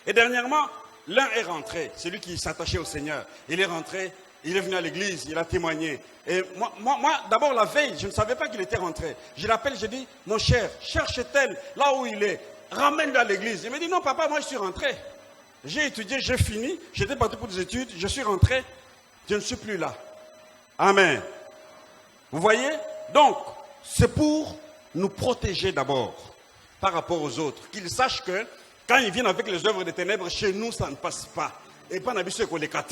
A: Et dernièrement, l'un est rentré, celui qui s'attachait au Seigneur. Il est rentré, il est venu à l'église, il a témoigné. Et moi d'abord la veille, je ne savais pas qu'il était rentré. Je l'appelle, je dis, mon cher, cherche tel, là où il est, ramène-le à l'église. Il me dit, non papa, moi je suis rentré. J'ai étudié, j'ai fini, j'étais parti pour des études, je suis rentré, je ne suis plus là. Amen. Vous voyez? Donc, c'est pour nous protéger d'abord par rapport aux autres. Qu'ils sachent que quand ils viennent avec les œuvres des ténèbres, chez nous, ça ne passe pas. Et pas n'habitué qu'on les cate.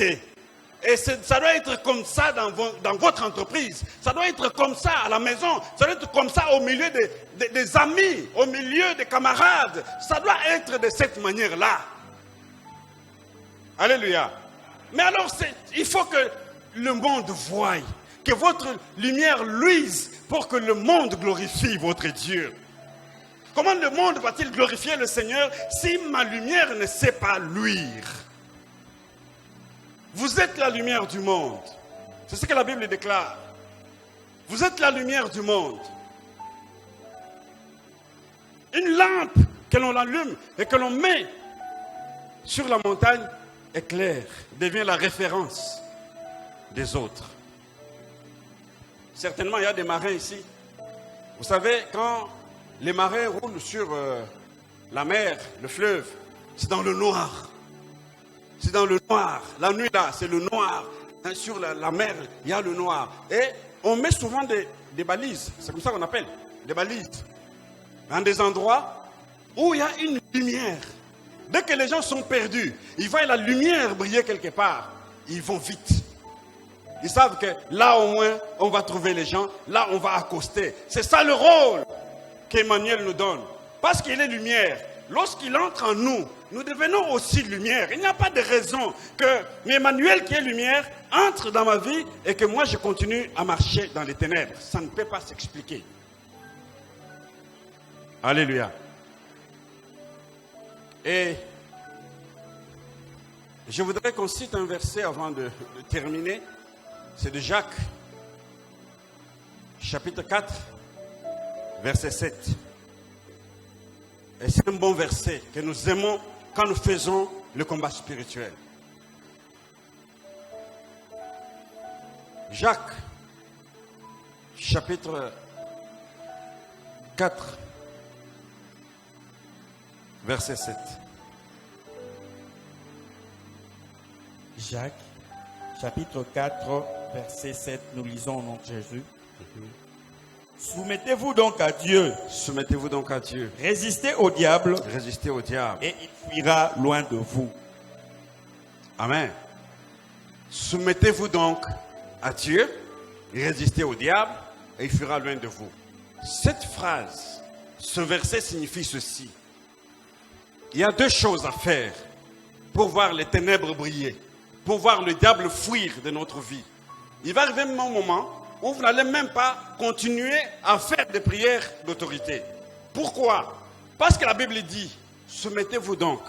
A: Et ça doit être comme ça dans votre entreprise. Ça doit être comme ça à la maison. Ça doit être comme ça au milieu des amis, au milieu des camarades. Ça doit être de cette manière-là. Alléluia. Mais alors, il faut que le monde voie, que votre lumière luise pour que le monde glorifie votre Dieu. Comment le monde va-t-il glorifier le Seigneur si ma lumière ne sait pas luire? Vous êtes la lumière du monde. C'est ce que la Bible déclare. Vous êtes la lumière du monde. Une lampe que l'on allume et que l'on met sur la montagne éclaire, devient la référence des autres. Certainement, il y a des marins ici. Vous savez, quand les marins roulent sur la mer, le fleuve, c'est dans le noir. C'est dans le noir. La nuit là, c'est le noir. Sur la mer, il y a le noir. Et on met souvent des balises. C'est comme ça qu'on appelle. Des balises. Dans des endroits où il y a une lumière. Dès que les gens sont perdus, ils voient la lumière briller quelque part. Ils vont vite. Ils savent que là au moins, on va trouver les gens. Là, on va accoster. C'est ça le rôle qu'Emmanuel nous donne. Parce qu'il est lumière. Lorsqu'il entre en nous, nous devenons aussi lumière. Il n'y a pas de raison que Emmanuel qui est lumière entre dans ma vie et que moi je continue à marcher dans les ténèbres. Ça ne peut pas s'expliquer. Alléluia. Et je voudrais qu'on cite un verset avant de terminer. C'est de Jacques, chapitre 4, verset 7. Et c'est un bon verset que nous aimons quand nous faisons le combat spirituel. Jacques, chapitre 4, verset 7.
B: Jacques, chapitre 4, verset 7, nous lisons au nom de Jésus. Soumettez-vous donc à Dieu.
A: Soumettez-vous donc à Dieu.
B: Résistez au diable.
A: Résistez au diable.
B: Et il fuira loin de vous.
A: Amen. Soumettez-vous donc à Dieu. Résistez au diable. Et il fuira loin de vous. Cette phrase, ce verset signifie ceci. Il y a deux choses à faire pour voir les ténèbres briller. Pour voir le diable fuir de notre vie. Il va arriver un moment où vous n'allez même pas continuer à faire des prières d'autorité. Pourquoi? Parce que la Bible dit, soumettez-vous donc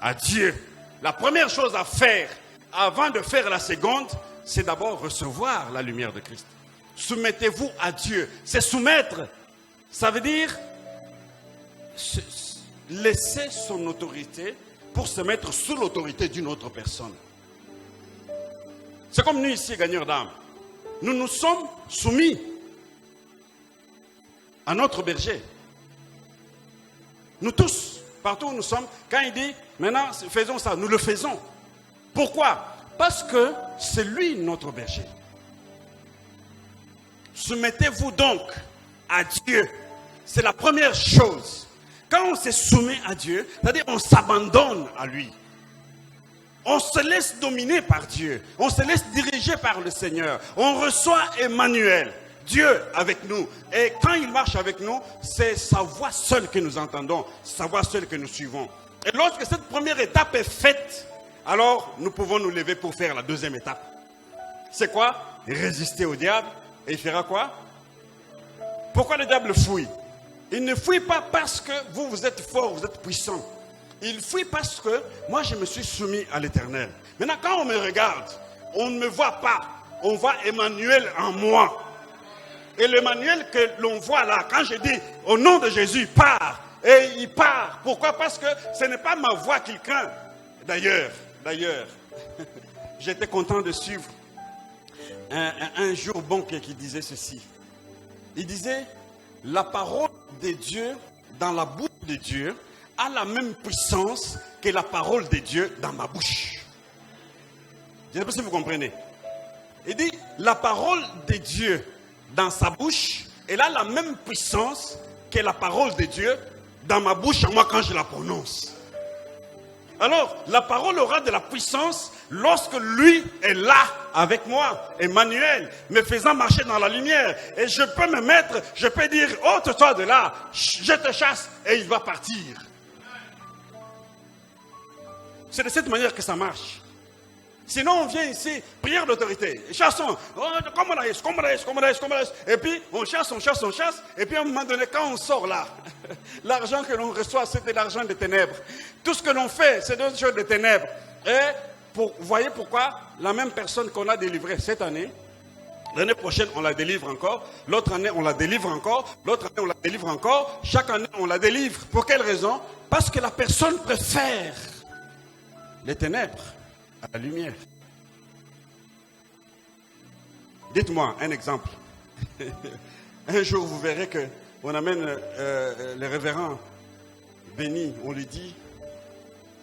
A: à Dieu, La première chose à faire avant de faire la seconde, c'est d'abord recevoir la lumière de Christ. Soumettez-vous à Dieu. C'est soumettre. Ça veut dire laisser son autorité pour se mettre sous l'autorité d'une autre personne. C'est comme nous ici, gagneurs d'âme. Nous nous sommes soumis à notre berger. Nous tous, partout où nous sommes, quand il dit, maintenant faisons ça, nous le faisons. Pourquoi? Parce que c'est lui notre berger. Soumettez-vous donc à Dieu. C'est la première chose. Quand on se soumet à Dieu, c'est-à-dire on s'abandonne à lui. On se laisse dominer par Dieu. On se laisse diriger par le Seigneur. On reçoit Emmanuel, Dieu avec nous. Et quand il marche avec nous, c'est sa voix seule que nous entendons, sa voix seule que nous suivons. Et lorsque cette première étape est faite, alors nous pouvons nous lever pour faire la deuxième étape. C'est quoi? Résister au diable. Et il fera quoi? Pourquoi le diable fuit? Il ne fuit pas parce que vous êtes fort, vous êtes puissant. Il fuit parce que moi je me suis soumis à l'Éternel. Maintenant quand on me regarde, on ne me voit pas. On voit Emmanuel en moi. Et l'Emmanuel que l'on voit là, quand je dis au nom de Jésus, part. Et il part. Pourquoi? Parce que ce n'est pas ma voix qu'il craint. D'ailleurs, j'étais content de suivre un jour bon qui disait ceci. Il disait, la parole de Dieu dans la bouche de Dieu a la même puissance que la parole de Dieu dans ma bouche. Je ne sais pas si vous comprenez. Il dit, la parole de Dieu dans sa bouche, elle a la même puissance que la parole de Dieu dans ma bouche, à moi quand je la prononce. Alors, la parole aura de la puissance lorsque lui est là avec moi, Emmanuel, me faisant marcher dans la lumière. Et je peux me mettre, je peux dire, ôte-toi de là, je te chasse, et il va partir. C'est de cette manière que ça marche. Sinon, on vient ici, prière d'autorité, chassons, et puis on chasse, et puis à un moment donné, quand on sort là, l'argent que l'on reçoit, c'est de l'argent des ténèbres. Tout ce que l'on fait, c'est des choses de ténèbres. Et vous voyez pourquoi la même personne qu'on a délivrée cette année, l'année prochaine, on la délivre encore, l'autre année, on la délivre encore, l'autre année, on la délivre encore, chaque année, on la délivre. Pour quelle raison? Parce que la personne préfère les ténèbres à la lumière. Dites-moi un exemple. Un jour, vous verrez que on amène le révérend béni, on lui dit,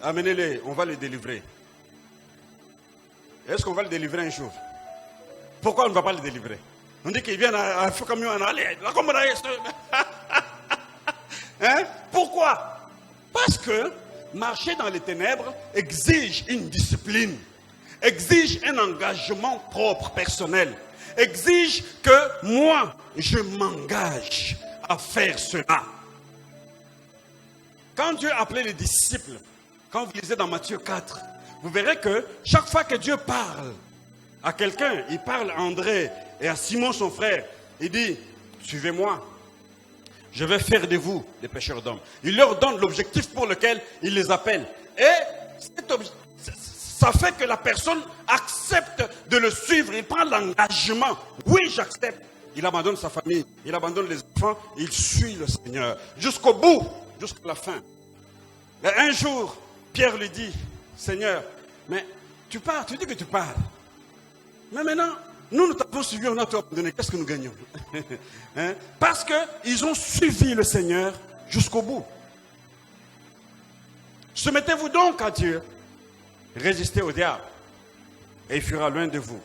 A: amenez-les, on va les délivrer. Est-ce qu'on va le délivrer un jour? Pourquoi on ne va pas le délivrer? On dit qu'il vient à feu camion, allez, hein? Pourquoi? Parce que marcher dans les ténèbres exige une discipline, exige un engagement propre, personnel, exige que moi, je m'engage à faire cela. Quand Dieu appelait les disciples, quand vous lisez dans Matthieu 4, vous verrez que chaque fois que Dieu parle à quelqu'un, il parle à André et à Simon son frère, il dit, suivez-moi. Je vais faire de vous des pêcheurs d'hommes. Il leur donne l'objectif pour lequel il les appelle. Et ça fait que la personne accepte de le suivre. Il prend l'engagement. Oui, j'accepte. Il abandonne sa famille. Il abandonne les enfants. Il suit le Seigneur. Jusqu'au bout. Jusqu'à la fin. Et un jour, Pierre lui dit, Seigneur, mais tu pars, tu dis que tu pars. Mais maintenant, nous t'avons suivi, on a tout abandonné. Qu'est-ce que nous gagnons? Hein? Parce qu'ils ont suivi le Seigneur jusqu'au bout. Soumettez-vous donc à Dieu. Résistez au diable. Et il fuira loin de vous.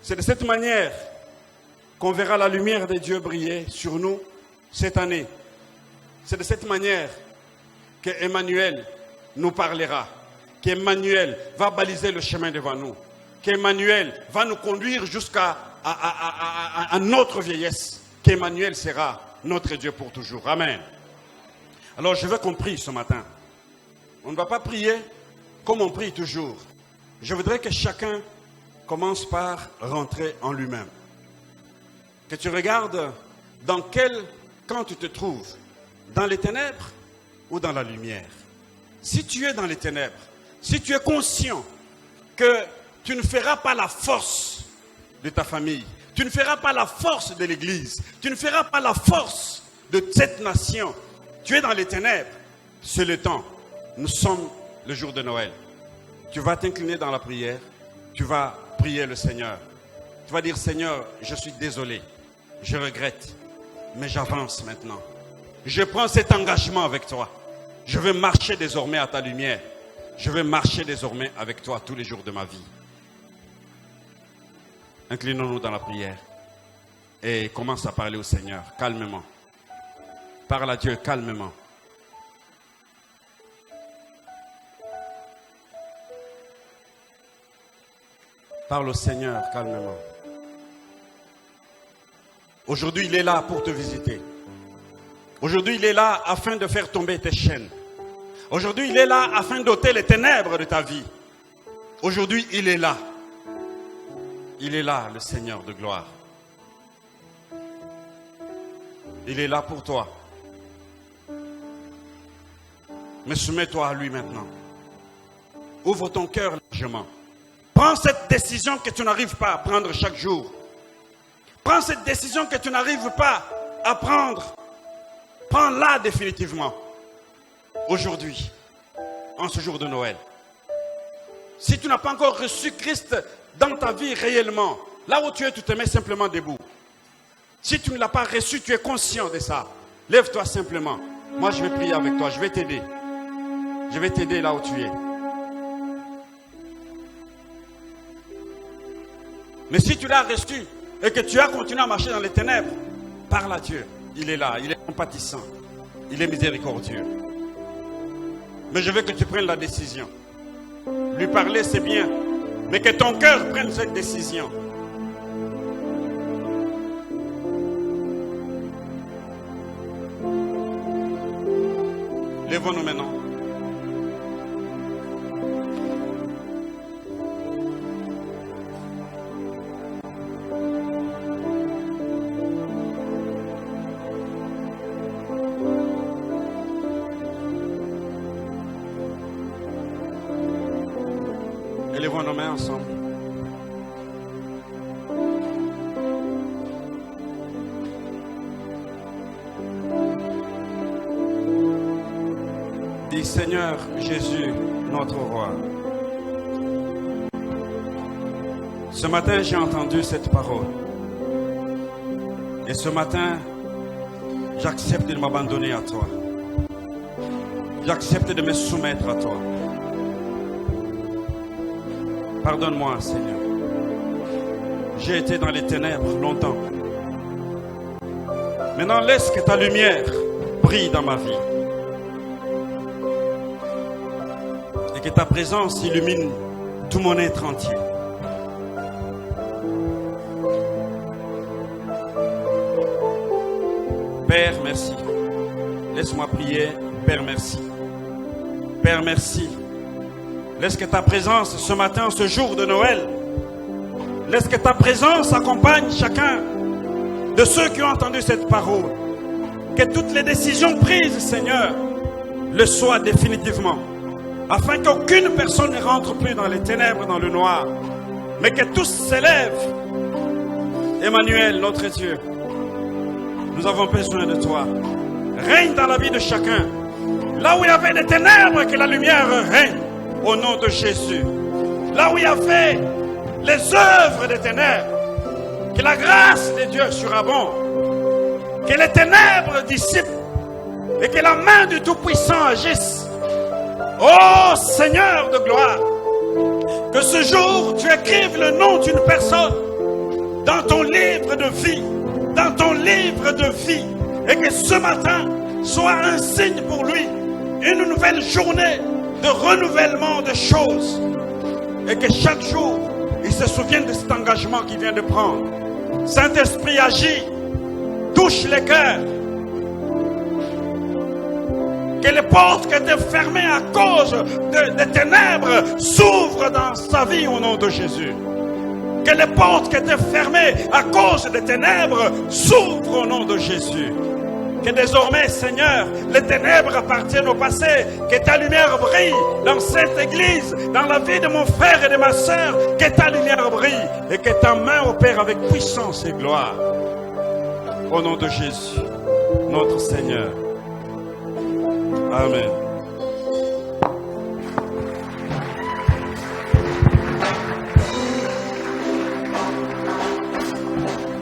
A: C'est de cette manière qu'on verra la lumière de Dieu briller sur nous cette année. C'est de cette manière que Emmanuel nous parlera. Qu'Emmanuel va baliser le chemin devant nous. Qu'Emmanuel va nous conduire jusqu'à notre vieillesse. Qu'Emmanuel sera notre Dieu pour toujours. Amen. Alors je veux qu'on prie ce matin. On ne va pas prier comme on prie toujours. Je voudrais que chacun commence par rentrer en lui-même. Que tu regardes dans quel camp tu te trouves. Dans les ténèbres ou dans la lumière. Si tu es dans les ténèbres, si tu es conscient que tu ne feras pas la force de ta famille, tu ne feras pas la force de l'Église, tu ne feras pas la force de cette nation, tu es dans les ténèbres, c'est le temps. Nous sommes le jour de Noël. Tu vas t'incliner dans la prière, tu vas prier le Seigneur. Tu vas dire, Seigneur, je suis désolé, je regrette, mais j'avance maintenant. Je prends cet engagement avec toi. Je veux marcher désormais à ta lumière. Je veux marcher désormais avec toi tous les jours de ma vie. Inclinons-nous dans la prière et commence à parler au Seigneur calmement. Parle à Dieu calmement. Parle au Seigneur calmement. Aujourd'hui, il est là pour te visiter. Aujourd'hui, il est là afin de faire tomber tes chaînes. Aujourd'hui, il est là afin d'ôter les ténèbres de ta vie. Aujourd'hui, il est là. Il est là, le Seigneur de gloire. Il est là pour toi. Mais soumets-toi à lui maintenant. Ouvre ton cœur largement. Prends cette décision que tu n'arrives pas à prendre chaque jour. Prends cette décision que tu n'arrives pas à prendre. Prends-la définitivement. Aujourd'hui, en ce jour de Noël. Si tu n'as pas encore reçu Christ dans ta vie réellement, là où tu es, tu te mets simplement debout. Si tu ne l'as pas reçu, tu es conscient de ça. Lève-toi simplement. Moi, je vais prier avec toi. Je vais t'aider. Je vais t'aider là où tu es. Mais si tu l'as reçu et que tu as continué à marcher dans les ténèbres, parle à Dieu. Il est là, il est compatissant, il est miséricordieux. Mais je veux que tu prennes la décision. Lui parler, c'est bien, mais que ton cœur prenne cette décision. Lèvons-nous maintenant. Élevons nos mains ensemble. Dis, Seigneur Jésus, notre roi. Ce matin, j'ai entendu cette parole. Et ce matin, j'accepte de m'abandonner à toi. J'accepte de me soumettre à toi. Pardonne-moi, Seigneur. J'ai été dans les ténèbres longtemps. Maintenant, laisse que ta lumière brille dans ma vie. Et que ta présence illumine tout mon être entier. Père, merci. Laisse-moi prier. Père, merci. Père, merci. Laisse que ta présence ce matin, ce jour de Noël, laisse que ta présence accompagne chacun de ceux qui ont entendu cette parole. Que toutes les décisions prises, Seigneur, le soient définitivement. Afin qu'aucune personne ne rentre plus dans les ténèbres, dans le noir. Mais que tous s'élèvent. Emmanuel, notre Dieu, nous avons besoin de toi. Règne dans la vie de chacun. Là où il y avait des ténèbres, que la lumière règne. Au nom de Jésus. Là où il y avait les œuvres des ténèbres, que la grâce de Dieu surabonde. Que les ténèbres dissipent et que la main du Tout-Puissant agisse. Oh Seigneur de gloire, que ce jour tu écrives le nom d'une personne dans ton livre de vie, dans ton livre de vie, et que ce matin soit un signe pour lui, une nouvelle journée de renouvellement de choses, et que chaque jour il se souvienne de cet engagement qu'il vient de prendre. Saint-Esprit agit, touche les cœurs, que les portes qui étaient fermées à cause des ténèbres s'ouvrent dans sa vie au nom de Jésus. Que les portes qui étaient fermées à cause des ténèbres s'ouvrent au nom de Jésus. Que désormais, Seigneur, les ténèbres appartiennent au passé. Que ta lumière brille dans cette église, dans la vie de mon frère et de ma sœur. Que ta lumière brille et que ta main opère avec puissance et gloire. Au nom de Jésus, notre Seigneur. Amen.